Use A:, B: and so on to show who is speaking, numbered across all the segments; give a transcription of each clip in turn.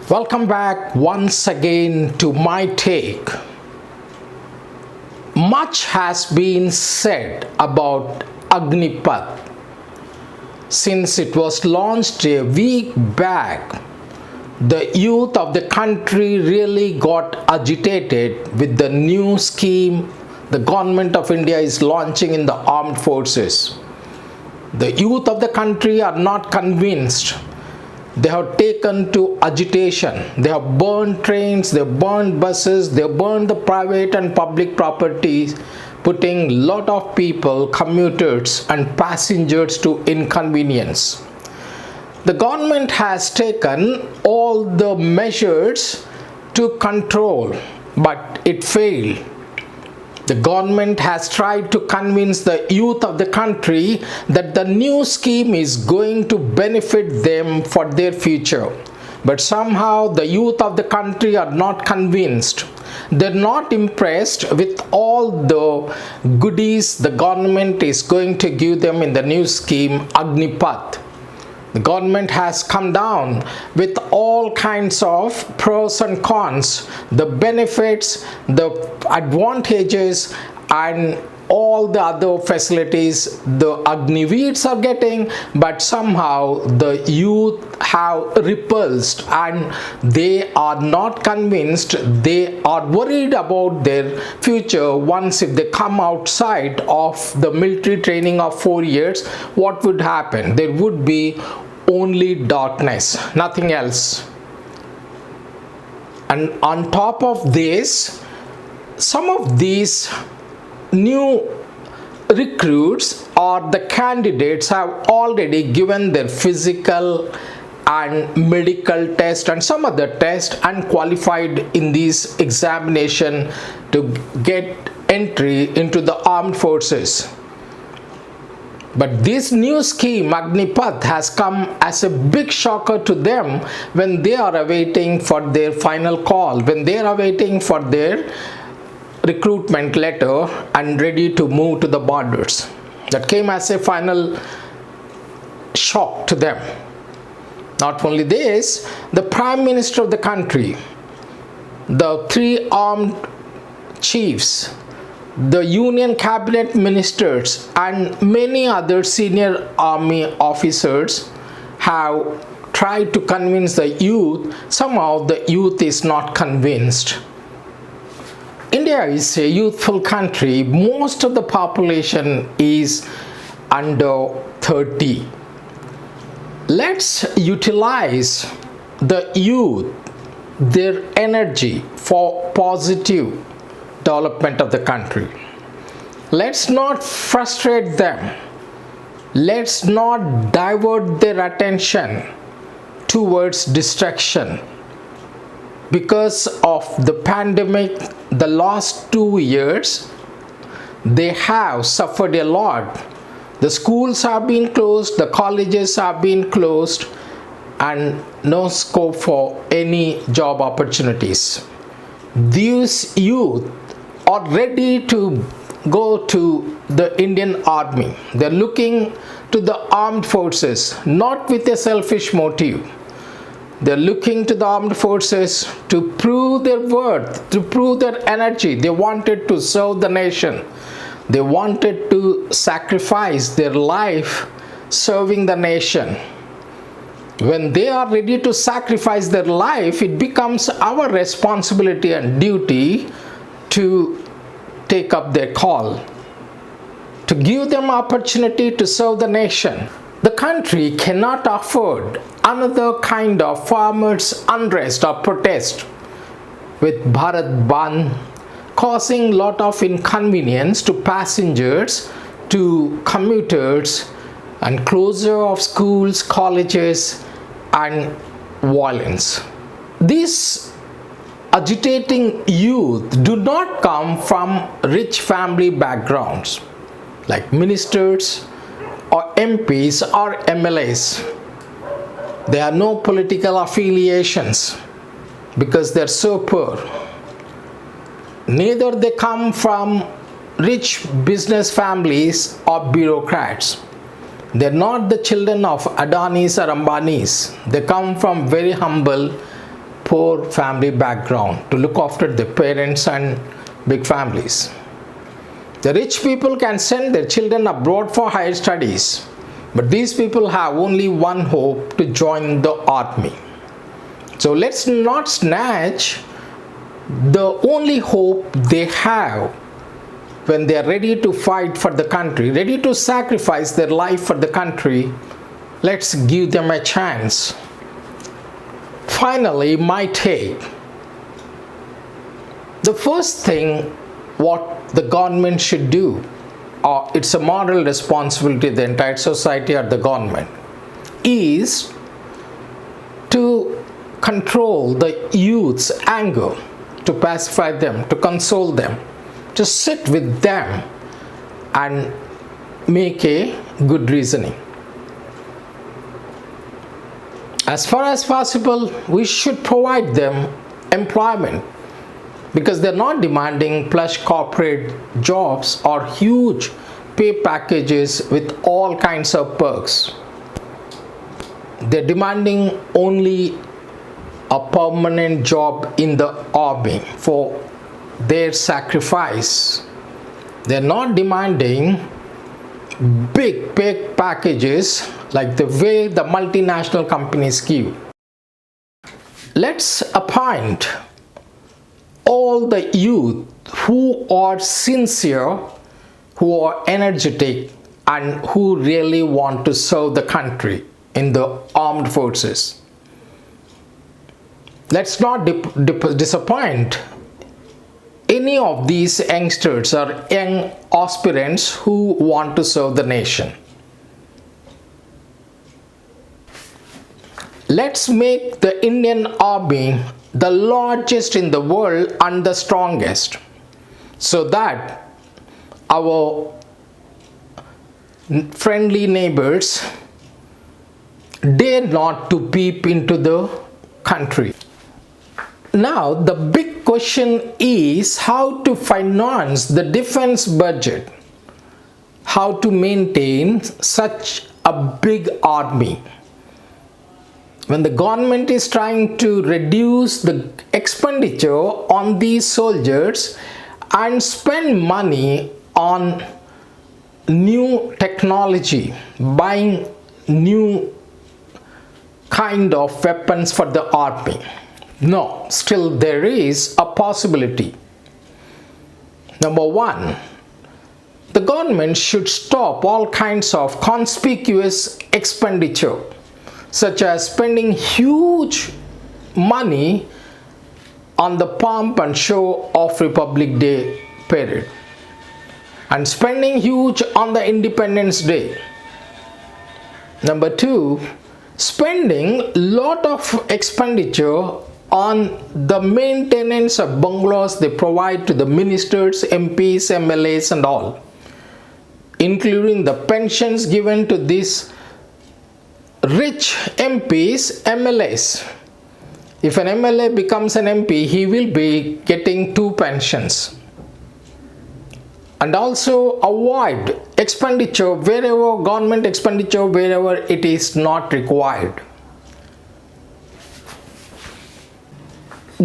A: Welcome back once again to my take. Much has been said about Agnipath since it was launched a week back. The youth of the country really got agitated with the new scheme the government of India is launching in the armed forces. The youth of the country are not convinced. They have taken to agitation. They have burned trains, they have burned buses, they have burned the private and public properties, putting a lot of people, commuters and passengers to inconvenience. The government has taken all the measures to control, but it failed. The government has tried to convince the youth of the country that the new scheme is going to benefit them for their future. But somehow the youth of the country are not convinced. They're not impressed with all the goodies the government is going to give them in the new scheme Agnipath. The government has come down with all kinds of pros and cons, the benefits, the advantages and all the other facilities the Agniveers are getting, but somehow the youth have repulsed and they are not convinced. They are worried about their future. Once if they come outside of the military training of 4 years, what would happen? There would be only darkness, nothing else. And on top of this, some of these new recruits or the candidates have already given their physical and medical test and some other test and qualified in this examination to get entry into the armed forces. But this new scheme, Agnipath, has come as a big shocker to them when they are awaiting for their final call, when they are awaiting for their recruitment letter and ready to move to the borders. That came as a final shock to them. Not only this, the Prime Minister of the country, the 3 armed chiefs, the Union Cabinet ministers and many other senior army officers have tried to convince the youth. Somehow the youth is not convinced. India is a youthful country. Most of the population is under 30. Let's utilize the youth, their energy for positive development of the country. Let's not frustrate them. Let's not divert their attention towards distraction. Because of the pandemic, the last 2 years, they have suffered a lot. The schools have been closed, the colleges have been closed, and no scope for any job opportunities. These youth are ready to go to the Indian Army. They're looking to the armed forces, not with a selfish motive. They're looking to the armed forces to prove their worth, to prove their energy. They wanted to serve the nation. They wanted to sacrifice their life serving the nation. When they are ready to sacrifice their life, it becomes our responsibility and duty to take up their call, to give them opportunity to serve the nation. The country cannot afford another kind of farmers' unrest or protest with Bharat Bandh causing lot of inconvenience to passengers, to commuters, and closure of schools, colleges, and violence. These agitating youth do not come from rich family backgrounds like ministers or MPs or MLAs. There are no political affiliations because they are so poor. Neither they come from rich business families or bureaucrats. They're not the children of Adanis or Ambanis. They come from very humble poor family background to look after their parents and big families. The rich people can send their children abroad for higher studies, but these people have only one hope: to join the army. So let's not snatch the only hope they have when they are ready to fight for the country, ready to sacrifice their life for the country. Let's give them a chance. Finally, my take. The first thing what the government should do, or it's a moral responsibility of the entire society or the government, is to control the youth's anger, to pacify them, to console them, to sit with them and make a good reasoning. As far as possible, we should provide them employment, because they're not demanding plush corporate jobs or huge pay packages with all kinds of perks. They're demanding only a permanent job in the army for their sacrifice. They're not demanding big pay packages like the way the multinational companies give. Let's appoint all the youth who are sincere, who are energetic, and who really want to serve the country in the armed forces. Let's not disappoint any of these youngsters or young aspirants who want to serve the nation. Let's make the Indian Army the largest in the world and the strongest, so that our friendly neighbors dare not to peep into the country. Now the big question is how to finance the defense budget, how to maintain such a big army. When the government is trying to reduce the expenditure on these soldiers and spend money on new technology, buying new kind of weapons for the army. No, still there is a possibility. Number one, the government should stop all kinds of conspicuous expenditure, such as spending huge money on the pomp and show of Republic Day period, and spending huge on the Independence Day. Number two, spending lot of expenditure on the maintenance of bungalows they provide to the ministers, MPs, MLAs and all, including the pensions given to these rich MPs, MLAs. If an MLA becomes an MP, he will be getting 2 pensions. And also avoid expenditure wherever, government expenditure wherever it is not required.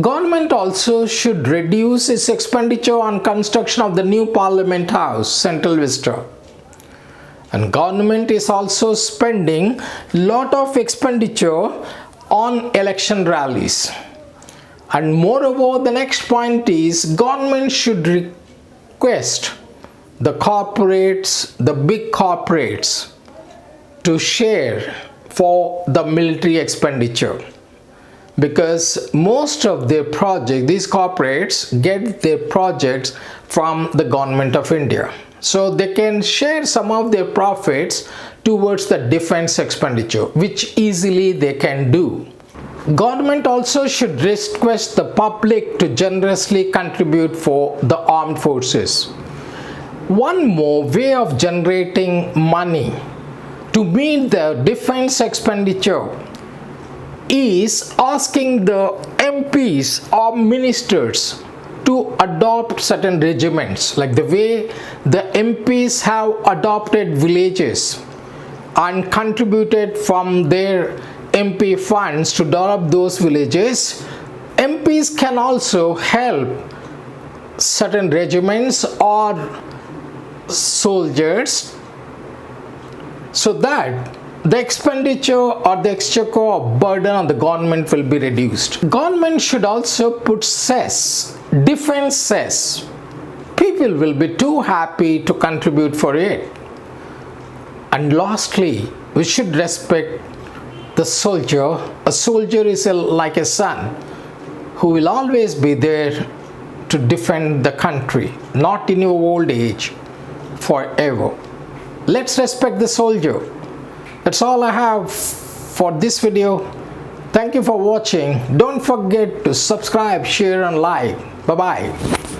A: Government also should reduce its expenditure on construction of the new Parliament House, Central Vista. And government is also spending lot of expenditure on election rallies. And moreover, the next point is government should request the corporates, the big corporates, to share for the military expenditure, because most of their projects, these corporates get their projects from the government of India. So they can share some of their profits towards the defense expenditure, which easily they can do. Government also should request the public to generously contribute for the armed forces. One more way of generating money to meet the defense expenditure is asking the MPs or ministers to adopt certain regiments, like the way the MPs have adopted villages and contributed from their MP funds to develop those villages. MPs can also help certain regiments or soldiers so that the expenditure or the exchequer or burden on the government will be reduced. Government should also put cess, defense cess. People will be too happy to contribute for it. And lastly, we should respect the soldier. A soldier is like a son who will always be there to defend the country, not in your old age, forever. Let's respect the soldier. That's all I have for this video. Thank you for watching. Don't forget to subscribe, share and like. Bye-bye.